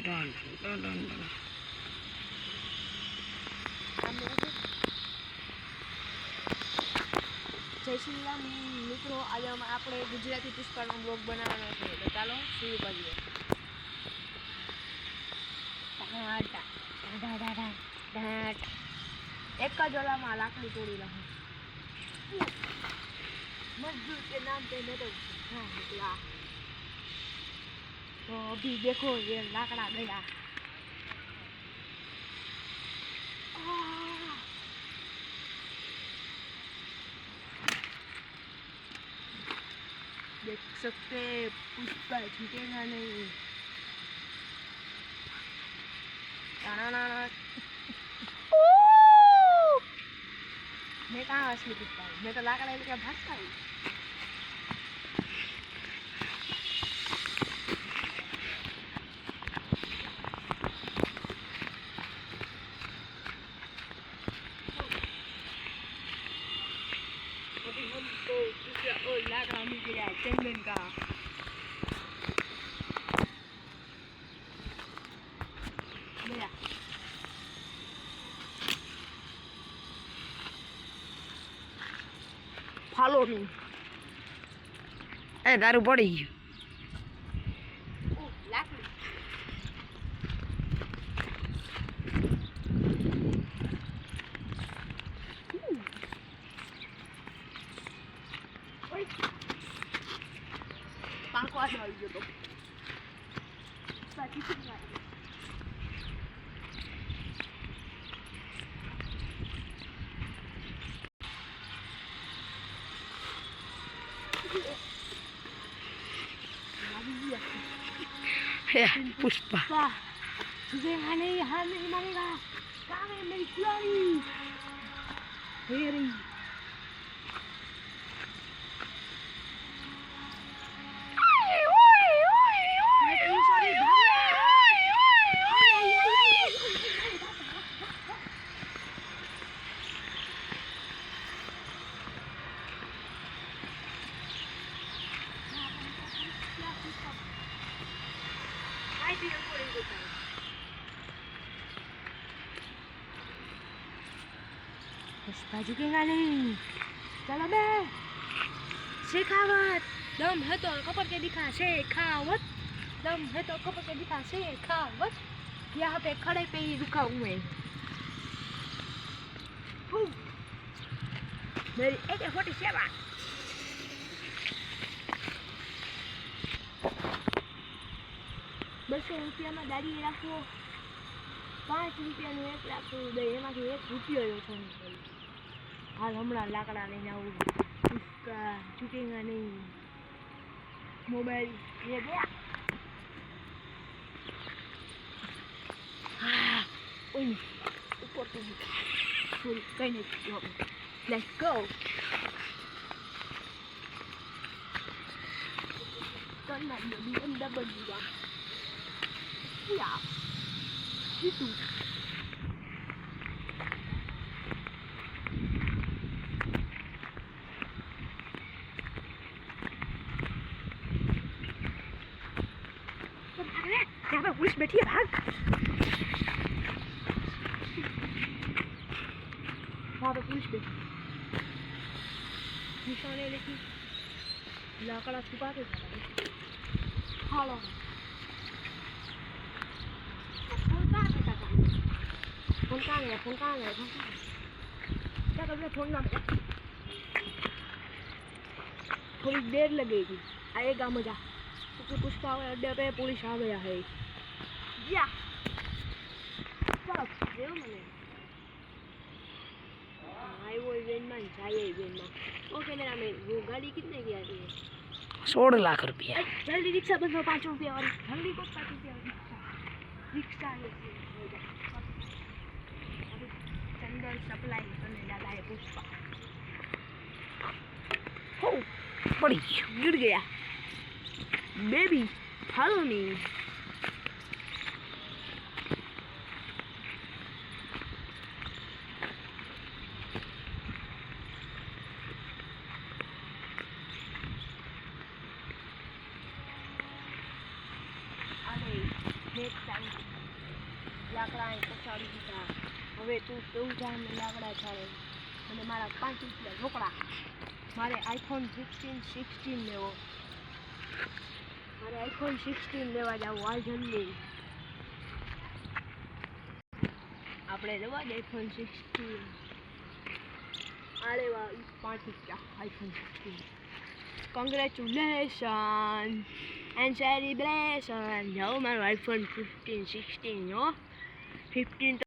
Done done done જય શ્રી રામ મિત્રો, આજે આપણે ગુજરાતી પુષ્પાનો બ્લોગ બનાવવાનો છે, તો ચાલો શરૂ કરીએ. એક જ ઓલામાં લાકડી તોડી લઉં. मजदूर के नाम पे मेरे हाँ निकला तो अभी देखो ये लाकड़ा गया. देख सकते पुष्पा छूटेगा नहीं. मैं कहाँ असली पुष्पा हूँ, मैं तो लाकड़ा लेकर भागता हूँ. अभी हमको दूसरा और लाकड़ा मिल गया है चंदन का. गया ફોલો મી. એ દારૂ પડી ગયું. લાકડી પાંખો આવી ગયો તો સાચી છે. पुष्पा छुपेगा नहीं, हार नहीं मानेगा. कहाँ है मेरी खिलाड़ी? ये रही. पुष्पा झुकेगा नहीं. चलो बे शेखावत. दम है तो कपड़ के दिखा शेखावत. दम है तो कपड़ के दिखा शेखावत. यहाँ पे खड़े पे ही रुका हूँ मैं. मेरी AK-47 ₹200 में दाढ़ी રાખો. 5 રૂપિયાનું એક રાખવું દે, એમાંથી ₹1 ઓછો નીકળે. હાલ હમણાં લાકડા લઈને આવું. પુષ્પા છૂટેગા નહીં. મોબાઈલ ये गया. ઓય ઉપર તો સોરી કઈ નહીં. Let's go. કરના BMW યા itu यहाँ पे पुलिस बैठी है, भाग. वहाँ पे पुलिस बैठी निशाने लेके लाकड़ा छुपा के हालो. फोन कहाँ गया? क्या कर रहे? फोन ना थोड़ी देर लगेगी, आएगा मजा, क्योंकि पुष्पा अड्डे पे पुलिस आ गया है. या चलो देव मने आई वो इवेंट में चाहिए. इवेंट में ओके मेरा मैं वो गाड़ी कितने की आ रही है? 16 लाख रुपया. जल्दी रिक्शा बंदो ₹5 वाली. जल्दी को ₹5 रिक्शा रिक्शा चंदन सप्लाई करने जाता है पुष्पा. हो पड़ी गયું. गिर गया. Baby follow me. अरे નેક્સ્ટ ટાઈમ લાકડા અહીં પછાડી દીધા. હવે તું કેવું જાય ને લાકડા ચાલે અને મારા 5 રૂપિયા રોકડા. મારે આઈફોન 16 લેવો. મારે આઈફોન 16 લેવા જવું આ જલ્દી. આપણે લેવા જ આઈફોન 16 આ લેવા 5 રૂપિયા આઈફોન 16. Congratulation and celebration. જાઓ મારો આઈફોન 16 હો 15